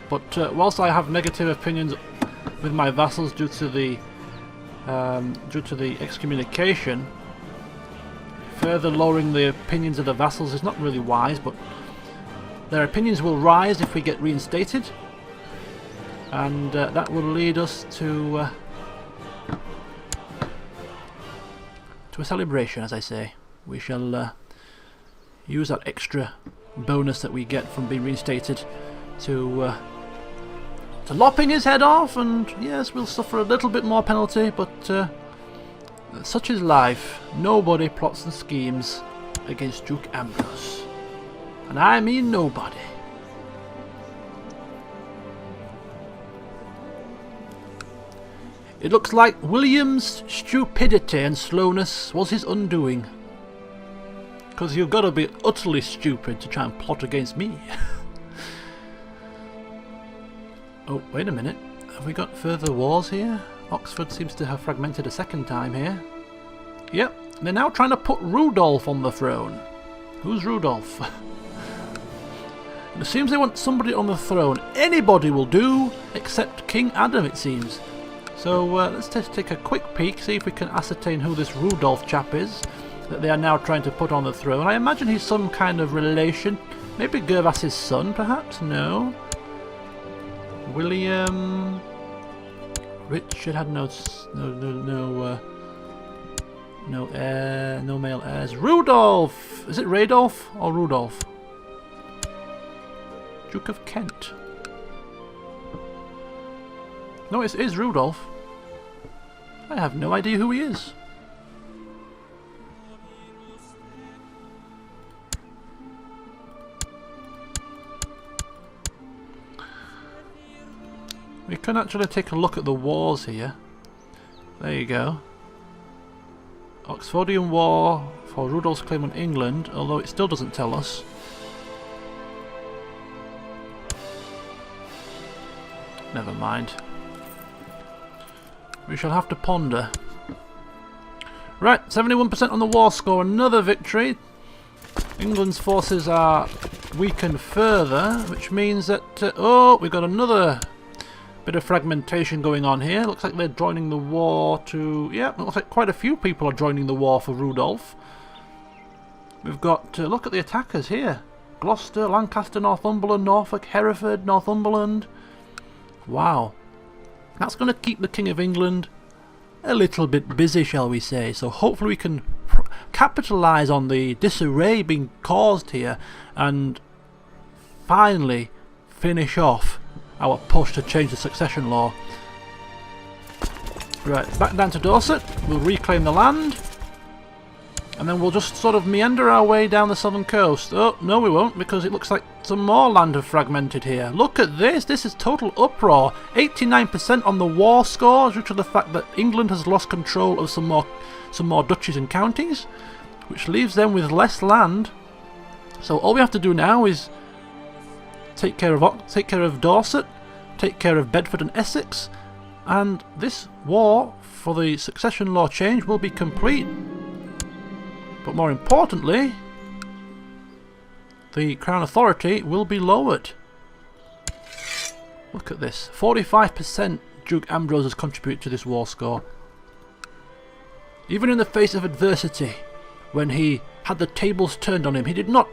But whilst I have negative opinions with my vassals due to the excommunication, further lowering the opinions of the vassals is not really wise, but their opinions will rise if we get reinstated, and that will lead us to a celebration, as I say. We shall use that extra bonus that we get from being reinstated to lopping his head off, and yes, we'll suffer a little bit more penalty, but such is life. Nobody plots and schemes against Duke Ambrose. And I mean nobody. It looks like William's stupidity and slowness was his undoing. Because you've got to be utterly stupid to try and plot against me. Oh, wait a minute. Have we got further wars here? Oxford seems to have fragmented a second time here. Yep, they're now trying to put Rudolph on the throne. Who's Rudolph? It seems they want somebody on the throne. Anybody will do, except King Adam, it seems. So let's just take a quick peek, see if we can ascertain who this Rudolph chap is that they are now trying to put on the throne. I imagine he's some kind of relation. Maybe Gervas's son, perhaps? No. William... Richard had no male heirs. Rudolph! Is it Radolf or Rudolph? Duke of Kent. No, it is Rudolph. I have no idea who he is. We can actually take a look at the wars here. There you go. Oxfordian War for Rudolph's claim on England, although it still doesn't tell us. Never mind. We shall have to ponder. Right, 71% on the war score, another victory. England's forces are weakened further, which means that... oh, we've got another bit of fragmentation going on here. Looks like they're joining the war to... yeah, looks like quite a few people are joining the war for Rudolph. We've got... look at the attackers here. Gloucester, Lancaster, Northumberland, Norfolk, Hereford, Northumberland. Wow. That's going to keep the King of England a little bit busy, shall we say. So hopefully we can capitalise on the disarray being caused here and finally finish off our push to change the succession law. Right, back down to Dorset. We'll reclaim the land. And then we'll just sort of meander our way down the southern coast. Oh, no we won't, because it looks like some more land have fragmented here. Look at this, this is total uproar. 89% on the war score due to the fact that England has lost control of some more duchies and counties, which leaves them with less land. So all we have to do now is take care of Dorset, take care of Bedford and Essex, and this war for the succession law change will be complete. But more importantly, the Crown Authority will be lowered. Look at this. 45% Duke Ambrose has contributed to this war score. Even in the face of adversity, when he had the tables turned on him, he did not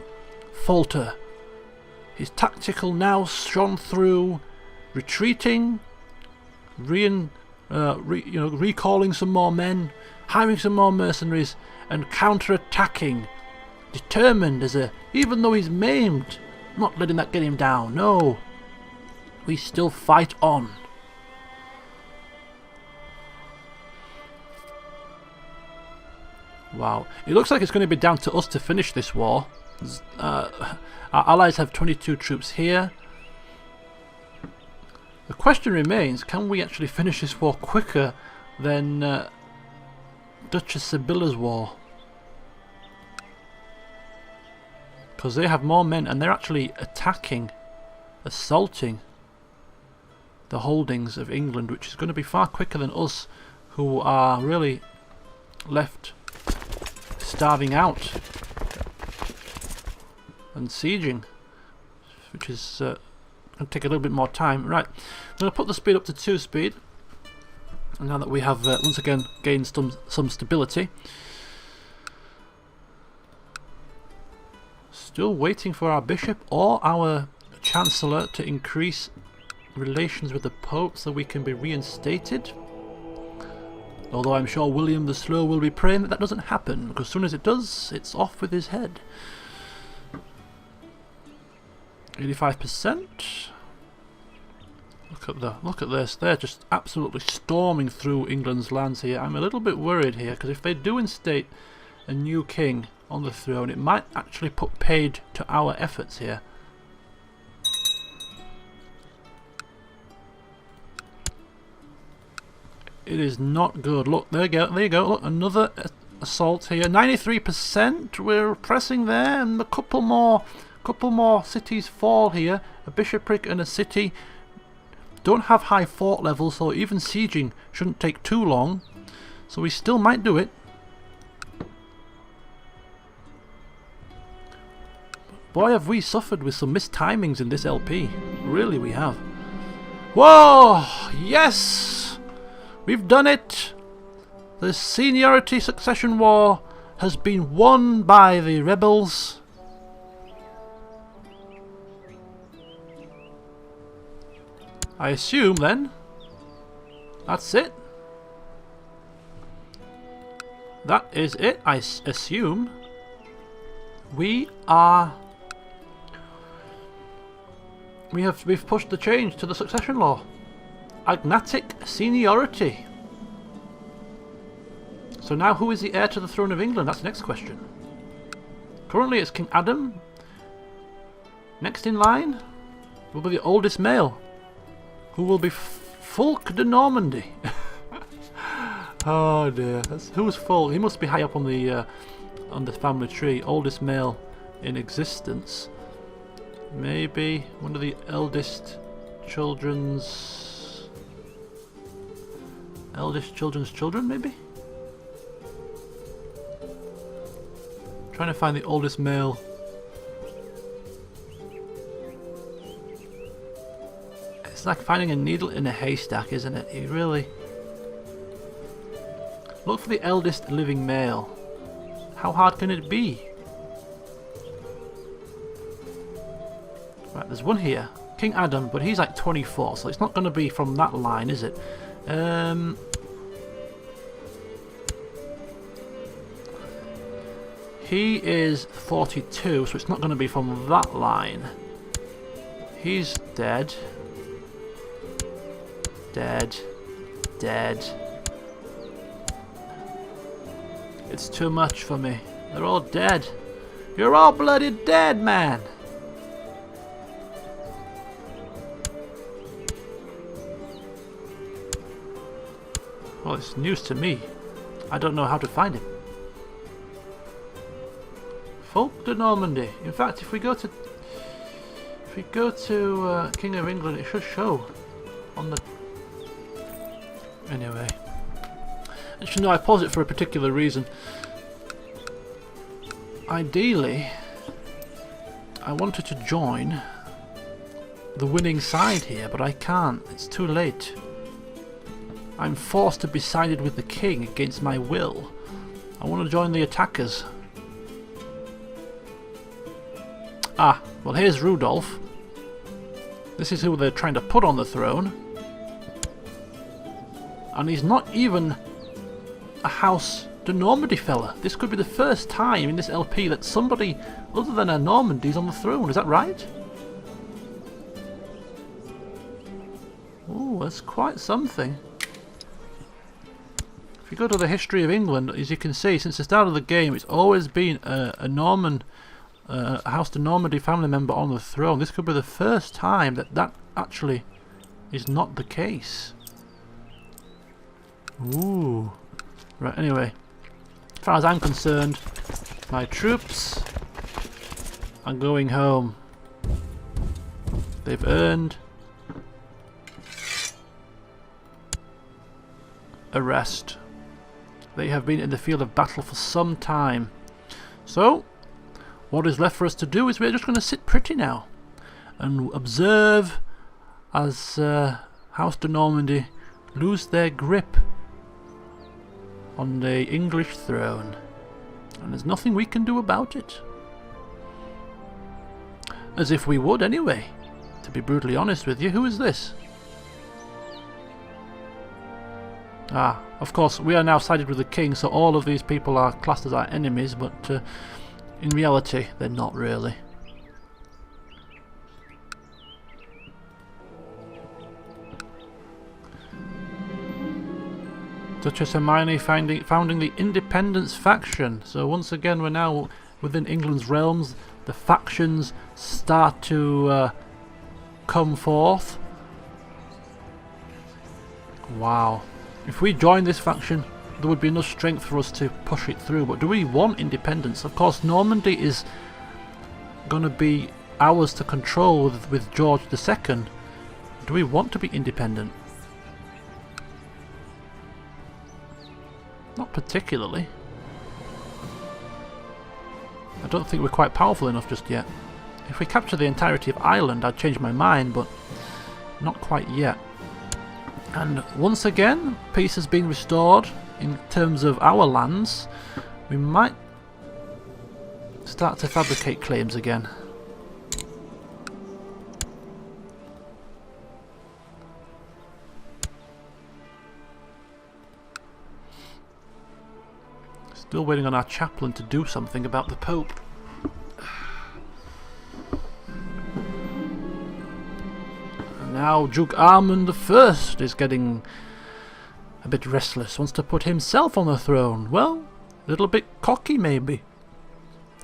falter. His tactical nous shone through, retreating, recalling some more men, hiring some more mercenaries, and counter-attacking, determined as even though he's maimed, not letting that get him down. No, we still fight on. Wow, it looks like it's going to be down to us to finish this war. Our allies have 22 troops here. The question remains, can we actually finish this war quicker than Duchess Sibylla's war? Because they have more men and they're actually attacking, assaulting the holdings of England, which is going to be far quicker than us, who are really left starving out and sieging, which is It'll take a little bit more time. Right, I'm going to put the speed up to 2 speed. And now that we have once again gained some stability. Still waiting for our bishop or our chancellor to increase relations with the Pope so we can be reinstated. Although I'm sure William the Slow will be praying that that doesn't happen, because as soon as it does, it's off with his head. 85%. Look at this. They're just absolutely storming through England's lands here. I'm a little bit worried here, because if they do instate a new king on the throne, it might actually put paid to our efforts here. It is not good. Look, there you go. There you go. Look, another assault here. 93%. We're pressing there, and a couple more cities fall here. A bishopric and a city don't have high fort levels, so even sieging shouldn't take too long. So we still might do it. Boy, have we suffered with some mistimings in this LP. Really, we have. Whoa! Yes! We've done it! The seniority succession war has been won by the rebels. I assume then that's it. That is it, I assume. We've pushed the change to the succession law. Agnatic seniority. So now who is the heir to the throne of England? That's the next question. Currently it's King Adam. Next in line will be the oldest male, who will be Fulk de Normandy. Oh dear. Who's Fulk? He must be high up on the family tree. Oldest male in existence. Maybe one of the eldest children's children, maybe? Trying to find the oldest male. It's like finding a needle in a haystack, isn't it? You really look for the eldest living male. How hard can it be? Right, there's one here, King Adam, but he's like 24, so it's not going to be from that line, is it? He is 42, so it's not going to be from that line. He's dead. Dead. Dead. It's too much for me. They're all dead. You're all bloody dead, man! Well, it's news to me. I don't know how to find him. Fulk de Normandy. In fact, if we go to King of England, it should show on the. Anyway, actually, no, I pause it for a particular reason. Ideally, I wanted to join the winning side here, but I can't. It's too late. I'm forced to be sided with the king against my will. I want to join the attackers. Ah, well here's Rudolph. This is who they're trying to put on the throne. And he's not even a House de Normandy fella. This could be the first time in this LP that somebody other than a Normandy is on the throne. Is that right? Oh, that's quite something. If you go to the history of England, as you can see, since the start of the game, it's always been a Norman, a House de Normandy family member on the throne. This could be the first time that actually is not the case. Ooh. Right, anyway. As far as I'm concerned, my troops are going home. They've earned a rest. They have been in the field of battle for some time. So, what is left for us to do is we're just going to sit pretty now and observe as House de Normandy lose their grip on the English throne. And there's nothing we can do about it. As if we would anyway, to be brutally honest with you. Who is this? Ah, of course, we are now sided with the king, so all of these people are classed as our enemies, but in reality, they're not really. Duchess Hermione founding the Independence faction. So once again, we're now within England's realms. The factions start to come forth. Wow. If we join this faction, there would be enough strength for us to push it through. But do we want independence? Of course, Normandy is going to be ours to control with George II. Do we want to be independent? Not particularly. I don't think we're quite powerful enough just yet. If we capture the entirety of Ireland, I'd change my mind, but not quite yet. And once again, peace has been restored in terms of our lands. We might start to fabricate claims again. Still waiting on our chaplain to do something about the Pope. And now Duke Armand I is getting a bit restless, wants to put himself on the throne. Well, a little bit cocky maybe.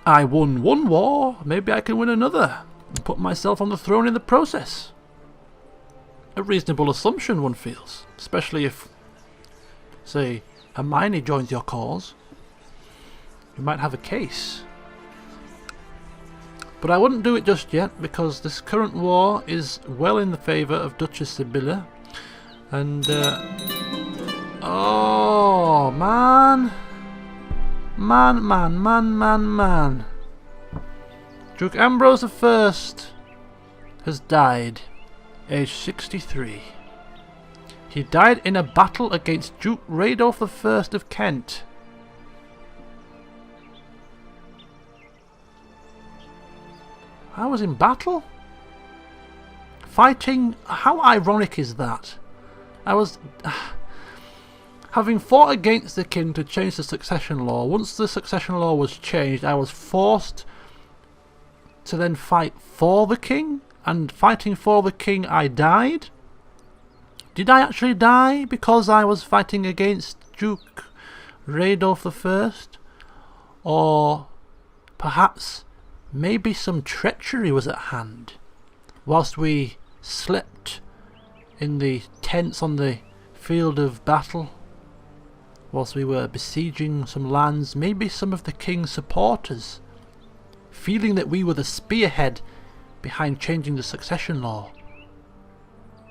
I won one war, maybe I can win another, and put myself on the throne in the process. A reasonable assumption, one feels, especially if, say, Hermione joins your cause. You might have a case. But I wouldn't do it just yet, because this current war is well in the favour of Duchess Sibylla. And, oh, man. Man. Duke Ambrose I has died, aged 63. He died in a battle against Duke Radolf I of Kent. I was in battle? Fighting? How ironic is that? I was having fought against the king to change the succession law. Once the succession law was changed, I was forced to then fight for the king, and fighting for the king I died. Did I actually die because I was fighting against Duke Radolf I? Or perhaps maybe some treachery was at hand whilst we slept in the tents on the field of battle, whilst we were besieging some lands. Maybe some of the king's supporters, feeling that we were the spearhead behind changing the succession law,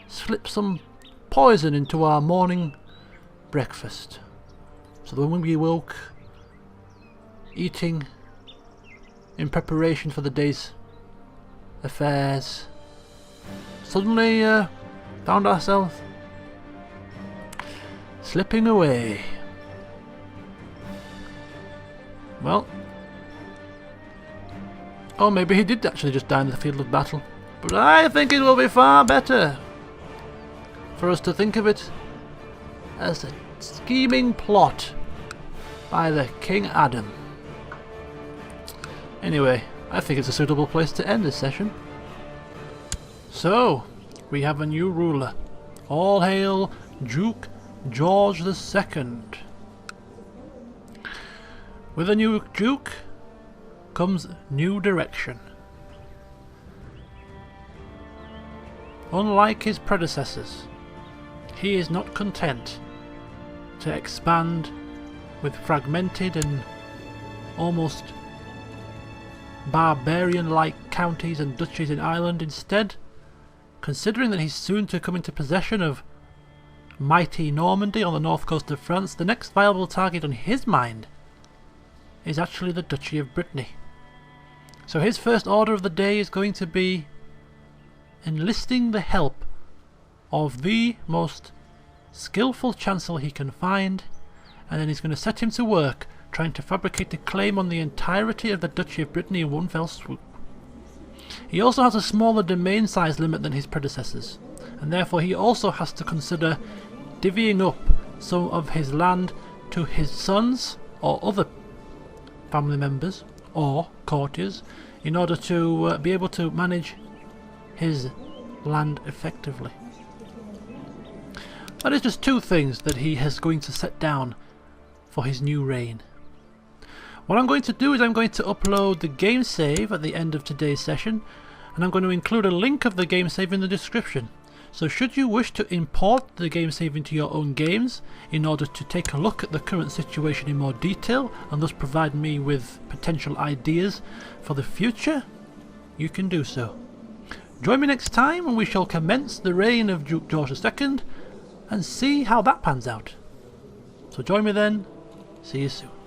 slipped some poison into our morning breakfast, so that when we woke, eating in preparation for the day's affairs, suddenly found ourselves slipping away. Well, or maybe he did actually just die in the field of battle. But I think it will be far better for us to think of it as a scheming plot by the King Adam. Anyway, I think it's a suitable place to end this session. So, we have a new ruler. All hail Duke George II. With a new Duke comes new direction. Unlike his predecessors, he is not content to expand with fragmented and almost barbarian-like counties and duchies in Ireland. Instead, considering that he's soon to come into possession of mighty Normandy on the north coast of France, the next viable target on his mind is actually the Duchy of Brittany. So his first order of the day is going to be enlisting the help of the most skillful chancellor he can find, and then he's going to set him to work trying to fabricate a claim on the entirety of the Duchy of Brittany in one fell swoop. He also has a smaller domain size limit than his predecessors, and therefore he also has to consider divvying up some of his land to his sons or other family members or courtiers in order to be able to manage his land effectively. That is just two things that he is going to set down for his new reign. What I'm going to do is I'm going to upload the game save at the end of today's session, and I'm going to include a link of the game save in the description. So should you wish to import the game save into your own games in order to take a look at the current situation in more detail and thus provide me with potential ideas for the future, you can do so. Join me next time and we shall commence the reign of Duke George II and see how that pans out. So join me then. See you soon.